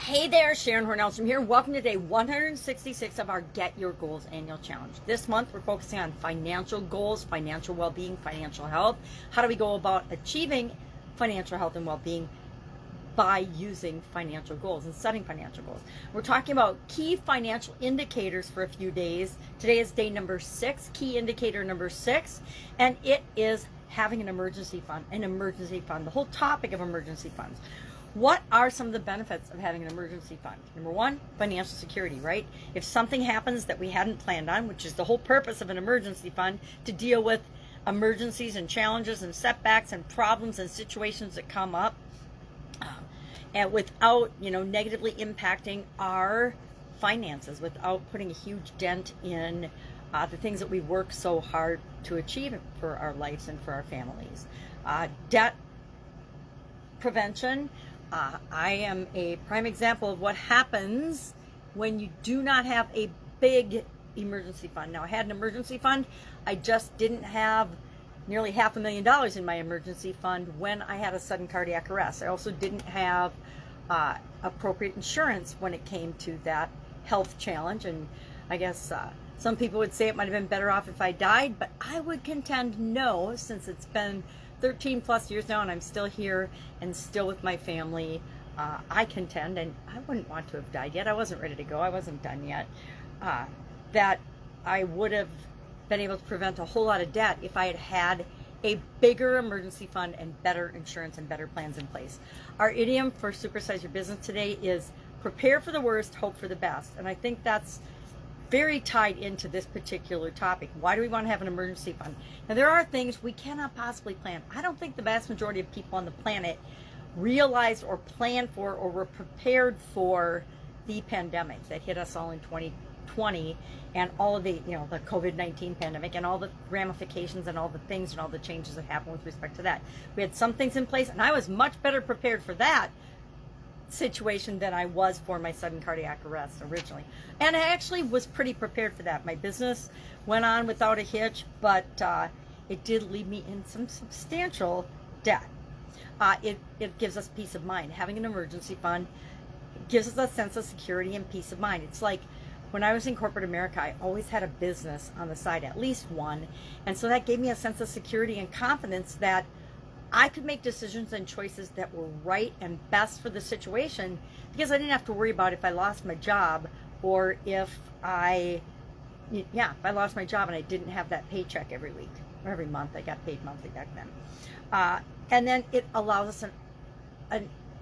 Hey there, Sharon Hornelstrom here. Welcome to day 166 of our Get Your Goals annual challenge. This month we're focusing on financial goals, financial well-being, financial health. How do we go about achieving financial health and well-being by using financial goals and setting financial goals? We're talking about key financial indicators for a few days. Today is day number 6, key indicator number 6, and it is having an emergency fund, the whole topic of emergency funds. What are some of the benefits of having an emergency fund? Number one, financial security, right? If something happens that we hadn't planned on, which is the whole purpose of an emergency fund, to deal with emergencies and challenges and setbacks and problems and situations that come up, and without, negatively impacting our finances, without putting a huge dent in the things that we work so hard to achieve for our lives and for our families. Debt prevention. I am a prime example of what happens when you do not have a big emergency fund. Now, I had an emergency fund. I just didn't have nearly $500,000 in my emergency fund when I had a sudden cardiac arrest. I also didn't have appropriate insurance when it came to that health challenge. And I guess some people would say it might have been better off if I died, but I would contend no, since it's been 13 plus years now and I'm still here and still with my family. I contend, and I wouldn't want to have died yet. I wasn't ready to go. I wasn't done yet. That I would have been able to prevent a whole lot of debt if I had had a bigger emergency fund and better insurance and better plans in place. Our idiom for Supersize Your Business today is prepare for the worst, hope for the best. And I think that's very tied into this particular topic. Why do we want to have an emergency fund? Now, there are things we cannot possibly plan. I don't think the vast majority of people on the planet realized or planned for or were prepared for the pandemic that hit us all in 2020 and all of the, the COVID-19 pandemic and all the ramifications and all the things and all the changes that happened with respect to that. We had some things in place, and I was much better prepared for that situation than I was for my sudden cardiac arrest originally. And I actually was pretty prepared for that. My business went on without a hitch, but it did leave me in some substantial debt. It gives us peace of mind. Having an emergency fund gives us a sense of security and peace of mind. It's like when I was in corporate America, I always had a business on the side, at least one. And so that gave me a sense of security and confidence that I could make decisions and choices that were right and best for the situation, because I didn't have to worry about if I lost my job or if I lost my job and I didn't have that paycheck every week or every month. I got paid monthly back then. And then it allows us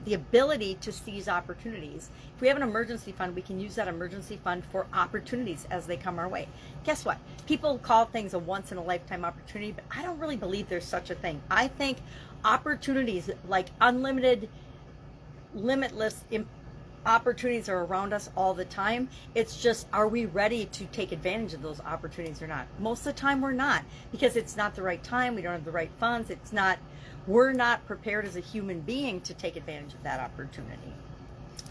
the ability to seize opportunities. If we have an emergency fund, we can use that emergency fund for opportunities as they come our way. Guess what? People call things a once-in-a-lifetime opportunity, but I don't really believe there's such a thing. I think opportunities like unlimited, limitless opportunities are around us all the time. It's just, are we ready to take advantage of those opportunities or not? Most of the time we're not, because it's not the right time. We don't have the right funds. We're not prepared as a human being to take advantage of that opportunity.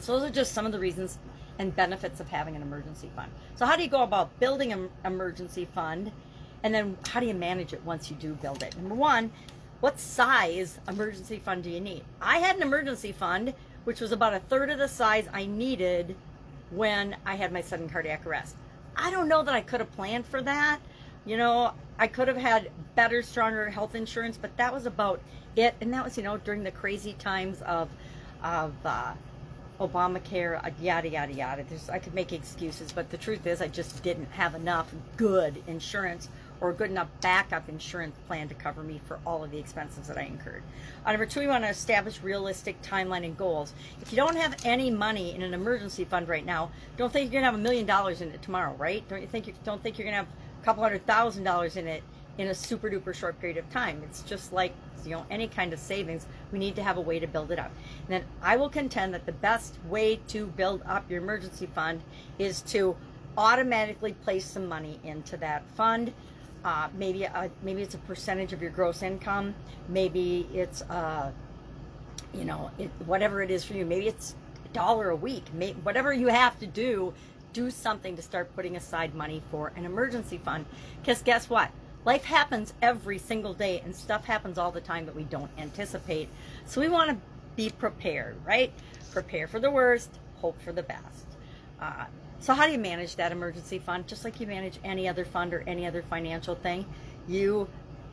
So those are just some of the reasons and benefits of having an emergency fund. So how do you go about building an emergency fund? And then how do you manage it once you do build it? Number one, what size emergency fund do you need? I had an emergency fund, which was about a third of the size I needed when I had my sudden cardiac arrest. I don't know that I could have planned for that. I could have had better, stronger health insurance, but that was about it. And that was, during the crazy times of Obamacare, yada, yada, yada. I could make excuses, but the truth is I just didn't have enough good insurance or a good enough backup insurance plan to cover me for all of the expenses that I incurred. Number two, we want to establish realistic timeline and goals. If you don't have any money in an emergency fund right now, don't think you're going to have $1 million in it tomorrow, right? Don't think you're going to have a couple $100,000 in it in a super duper short period of time. It's just like, any kind of savings. We need to have a way to build it up. And then I will contend that the best way to build up your emergency fund is to automatically place some money into that fund. Maybe it's a percentage of your gross income. Maybe it's whatever it is for you. Maybe it's $1 a week. Whatever you have to do something to start putting aside money for an emergency fund. Because guess what? Life happens every single day, and stuff happens all the time that we don't anticipate. So we want to be prepared, right? Prepare for the worst, hope for the best. So how do you manage that emergency fund? Just like you manage any other fund or any other financial thing, you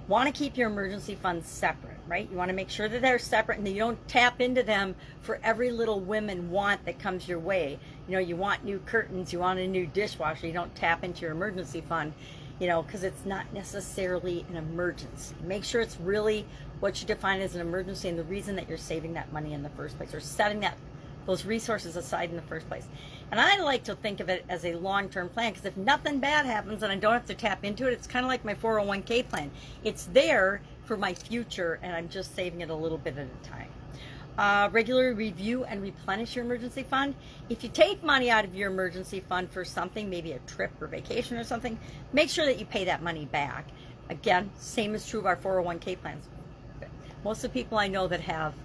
want to keep your emergency funds separate, right? You want to make sure that they're separate and that you don't tap into them for every little whim and want that comes your way. You know, you want new curtains, you want a new dishwasher, you don't tap into your emergency fund, you know, because it's not necessarily an emergency. Make sure it's really what you define as an emergency and the reason that you're saving that money in the first place, or setting those resources aside in the first place. And I like to think of it as a long-term plan, because if nothing bad happens and I don't have to tap into it, it's kind of like my 401k plan. It's there for my future, and I'm just saving it a little bit at a time. Regularly review and replenish your emergency fund. If you take money out of your emergency fund for something, maybe a trip or vacation or something, make sure that you pay that money back. Again, same is true of our 401k plans. Most of the people I know that have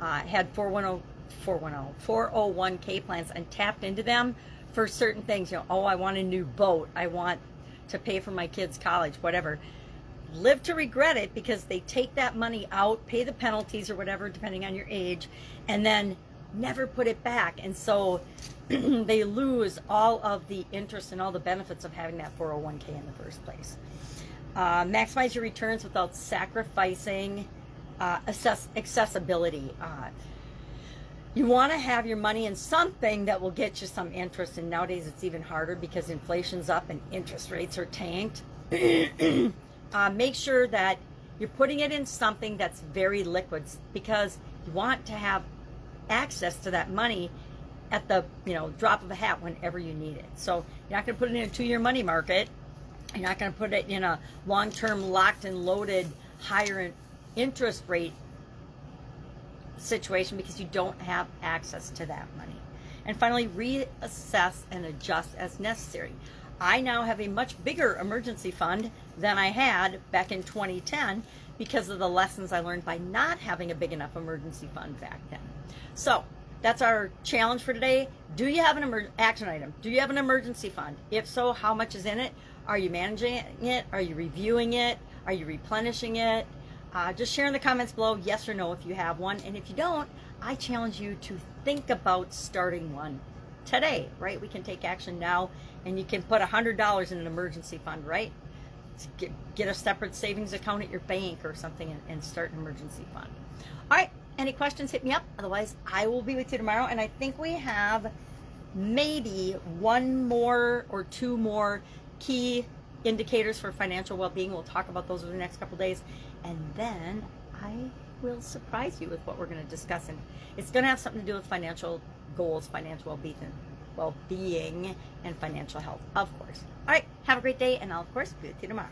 had 401k plans and tapped into them for certain things, you know, oh, I want a new boat, I want to pay for my kids' college, whatever, live to regret it, because they take that money out, pay the penalties or whatever depending on your age, and then never put it back. And so they lose all of the interest and all the benefits of having that 401k in the first place. Maximize your returns without sacrificing accessibility. You want to have your money in something that will get you some interest, and nowadays it's even harder because inflation's up and interest rates are tanked. Make sure that you're putting it in something that's very liquid, because you want to have access to that money at the drop of a hat whenever you need it. So you're not going to put it in a 2-year money market. You're not going to put it in a long-term locked and loaded higher interest rate situation, because you don't have access to that money. And finally, reassess and adjust as necessary. I now have a much bigger emergency fund than I had back in 2010 because of the lessons I learned by not having a big enough emergency fund back then. So that's our challenge for today. Do you have an action item? Do you have an emergency fund? If so, how much is in it? Are you managing it? Are you reviewing it? Are you replenishing it? Just share in the comments below, yes or no, if you have one. And if you don't, I challenge you to think about starting one today, right? We can take action now, and you can put $100 in an emergency fund, right? Get a separate savings account at your bank or something, and start an emergency fund. All right, any questions, hit me up. Otherwise, I will be with you tomorrow, and I think we have maybe 1 more or 2 more key indicators for financial well-being. We'll talk about those over the next couple of days, and then I will surprise you with what we're going to discuss, and it's going to have something to do with financial goals, financial well-being, and financial health, of course. All right, have a great day, and I'll, of course, be with you tomorrow.